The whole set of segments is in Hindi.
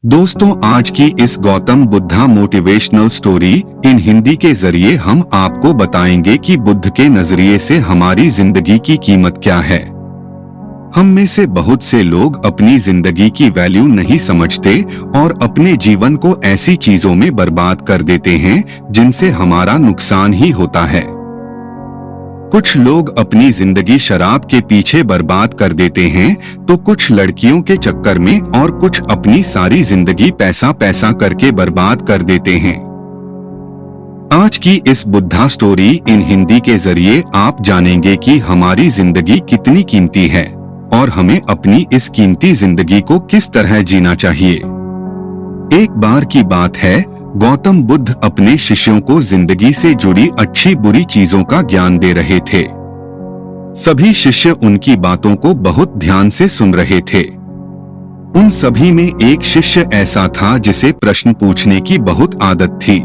दोस्तों, आज की इस Gautam Buddha motivational story in Hindi के जरिए हम आपको बताएंगे कि बुद्ध के नजरिए से हमारी जिंदगी की कीमत क्या है। हम में से बहुत से लोग अपनी जिंदगी की वैल्यू नहीं समझते और अपने जीवन को ऐसी चीजों में बर्बाद कर देते हैं जिनसे हमारा नुकसान ही होता है। कुछ लोग अपनी जिंदगी शराब के पीछे बर्बाद कर देते हैं, तो कुछ लड़कियों के चक्कर में और कुछ अपनी सारी जिंदगी पैसा पैसा करके बर्बाद कर देते हैं। आज की इस बुद्धा स्टोरी इन हिंदी के जरिए आप जानेंगे कि हमारी जिंदगी कितनी कीमती है और हमें अपनी इस कीमती जिंदगी को किस तरह जीना चाहिए। एक बार की बात है, गौतम बुद्ध अपने शिष्यों को जिंदगी से जुड़ी अच्छी बुरी चीजों का ज्ञान दे रहे थे। सभी शिष्य उनकी बातों को बहुत ध्यान से सुन रहे थे। उन सभी में एक शिष्य ऐसा था जिसे प्रश्न पूछने की बहुत आदत थी।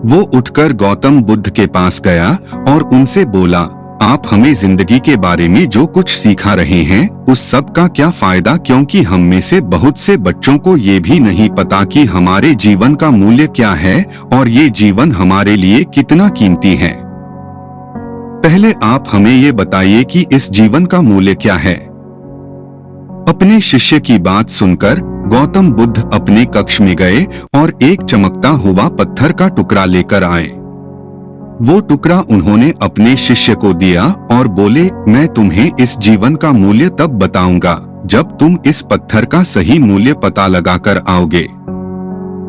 वो उठकर गौतम बुद्ध के पास गया और उनसे बोला, आप हमें जिंदगी के बारे में जो कुछ सिखा रहे हैं उस सब का क्या फायदा, क्योंकि हम में से बहुत से बच्चों को ये भी नहीं पता कि हमारे जीवन का मूल्य क्या है और ये जीवन हमारे लिए कितना कीमती है। पहले आप हमें ये बताइए कि इस जीवन का मूल्य क्या है। अपने शिष्य की बात सुनकर गौतम बुद्ध अपने कक्ष में गए और एक चमकता हुआ पत्थर का टुकड़ा लेकर आए। वो टुकड़ा उन्होंने अपने शिष्य को दिया और बोले, मैं तुम्हें इस जीवन का मूल्य तब बताऊंगा जब तुम इस पत्थर का सही मूल्य पता लगाकर आओगे।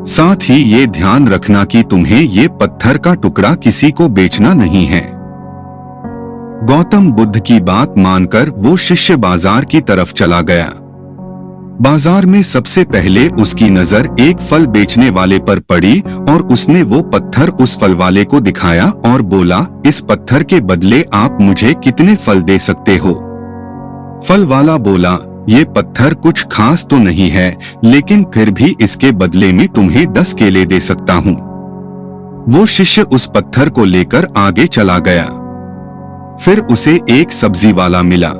साथ ही ये ध्यान रखना कि तुम्हें ये पत्थर का टुकड़ा किसी को बेचना नहीं है। गौतम बुद्ध की बात मानकर वो शिष्य बाजार की तरफ चला गया। बाजार में सबसे पहले उसकी नजर एक फल बेचने वाले पर पड़ी और उसने वो पत्थर उस फल वाले को दिखाया और बोला, इस पत्थर के बदले आप मुझे कितने फल दे सकते हो। फल वाला बोला, ये पत्थर कुछ खास तो नहीं है, लेकिन फिर भी इसके बदले में तुम्हें 10 केले दे सकता हूँ। वो शिष्य उस पत्थर को लेकर आगे चला गया। फिर उसे एक सब्जी वाला मिला।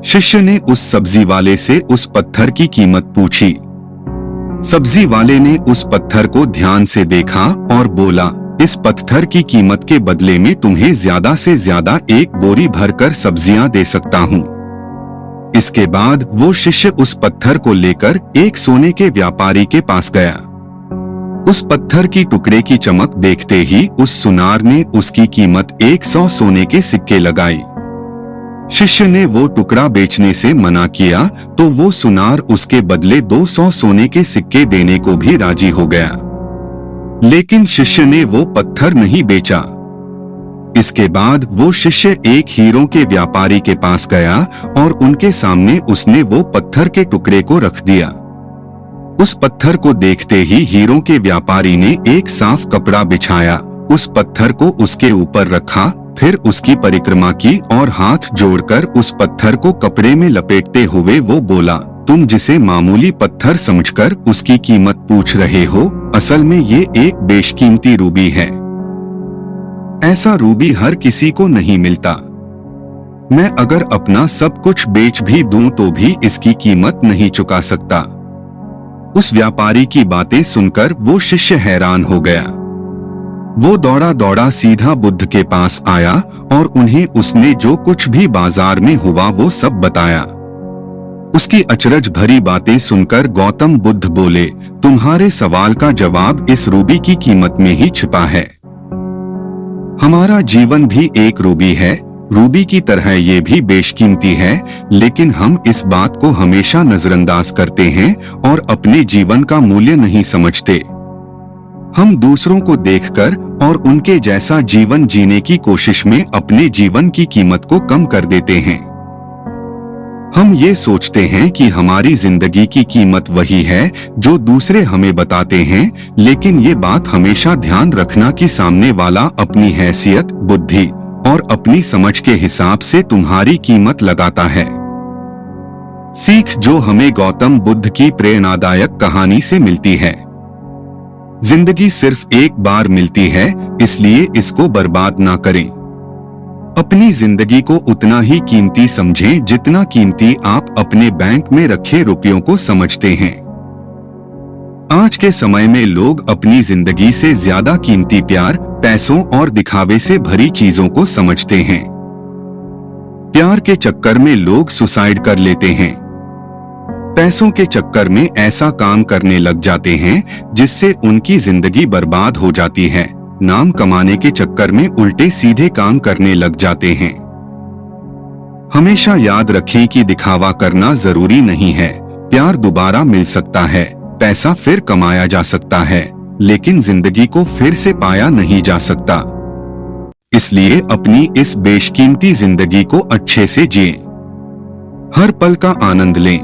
शिष्य ने उस सब्जी वाले से उस पत्थर की कीमत पूछी। सब्जी वाले ने उस पत्थर को ध्यान से देखा और बोला, इस पत्थर की कीमत के बदले में तुम्हें ज्यादा से ज्यादा एक बोरी भरकर सब्जियां दे सकता हूँ। इसके बाद वो शिष्य उस पत्थर को लेकर एक सोने के व्यापारी के पास गया। उस पत्थर की टुकड़े की चमक देखते ही उस सुनार ने उसकी कीमत 100 सोने के सिक्के लगाई। शिष्य ने वो टुकड़ा बेचने से मना किया तो वो सुनार उसके बदले 200 सोने के सिक्के देने को भी राजी हो गया, लेकिन शिष्य ने वो पत्थर नहीं बेचा। इसके बाद वो शिष्य एक हीरों के व्यापारी के पास गया और उनके सामने उसने वो पत्थर के टुकड़े को रख दिया। उस पत्थर को देखते ही हीरों के व्यापारी ने एक साफ कपड़ा बिछाया, उस पत्थर को उसके ऊपर रखा, फिर उसकी परिक्रमा की और हाथ जोड़कर उस पत्थर को कपड़े में लपेटते हुए वो बोला, तुम जिसे मामूली पत्थर समझकर उसकी कीमत पूछ रहे हो, असल में ये एक बेशकीमती रूबी है। ऐसा रूबी हर किसी को नहीं मिलता। मैं अगर अपना सब कुछ बेच भी दूं तो भी इसकी कीमत नहीं चुका सकता। उस व्यापारी की बातें सुनकर वो शिष्य हैरान हो गया। वो दौड़ा दौड़ा सीधा बुद्ध के पास आया और उन्हें उसने जो कुछ भी बाजार में हुआ वो सब बताया। उसकी अचरज भरी बातें सुनकर गौतम बुद्ध बोले, तुम्हारे सवाल का जवाब इस रूबी की कीमत में ही छिपा है। हमारा जीवन भी एक रूबी है, रूबी की तरह ये भी बेशकीमती है, लेकिन हम इस बात को हमेशा नजरअंदाज करते हैं और अपने जीवन का मूल्य नहीं समझते। हम दूसरों को देखकर और उनके जैसा जीवन जीने की कोशिश में अपने जीवन की कीमत को कम कर देते हैं। हम ये सोचते हैं कि हमारी जिंदगी की कीमत वही है जो दूसरे हमें बताते हैं, लेकिन ये बात हमेशा ध्यान रखना कि सामने वाला अपनी हैसियत, बुद्धि और अपनी समझ के हिसाब से तुम्हारी कीमत लगाता है। सीख जो हमें गौतम बुद्ध की प्रेरणादायक कहानी से मिलती है। जिंदगी सिर्फ एक बार मिलती है, इसलिए इसको बर्बाद ना करें। अपनी जिंदगी को उतना ही कीमती समझें जितना कीमती आप अपने बैंक में रखे रुपयों को समझते हैं। आज के समय में लोग अपनी जिंदगी से ज्यादा कीमती प्यार, पैसों और दिखावे से भरी चीजों को समझते हैं। प्यार के चक्कर में लोग सुसाइड कर लेते हैं। पैसों के चक्कर में ऐसा काम करने लग जाते हैं जिससे उनकी जिंदगी बर्बाद हो जाती है। नाम कमाने के चक्कर में उल्टे सीधे काम करने लग जाते हैं। हमेशा याद रखें कि दिखावा करना जरूरी नहीं है। प्यार दोबारा मिल सकता है, पैसा फिर कमाया जा सकता है, लेकिन जिंदगी को फिर से पाया नहीं जा सकता। इसलिए अपनी इस बेशकीमती जिंदगी को अच्छे से जिएं, हर पल का आनंद लें।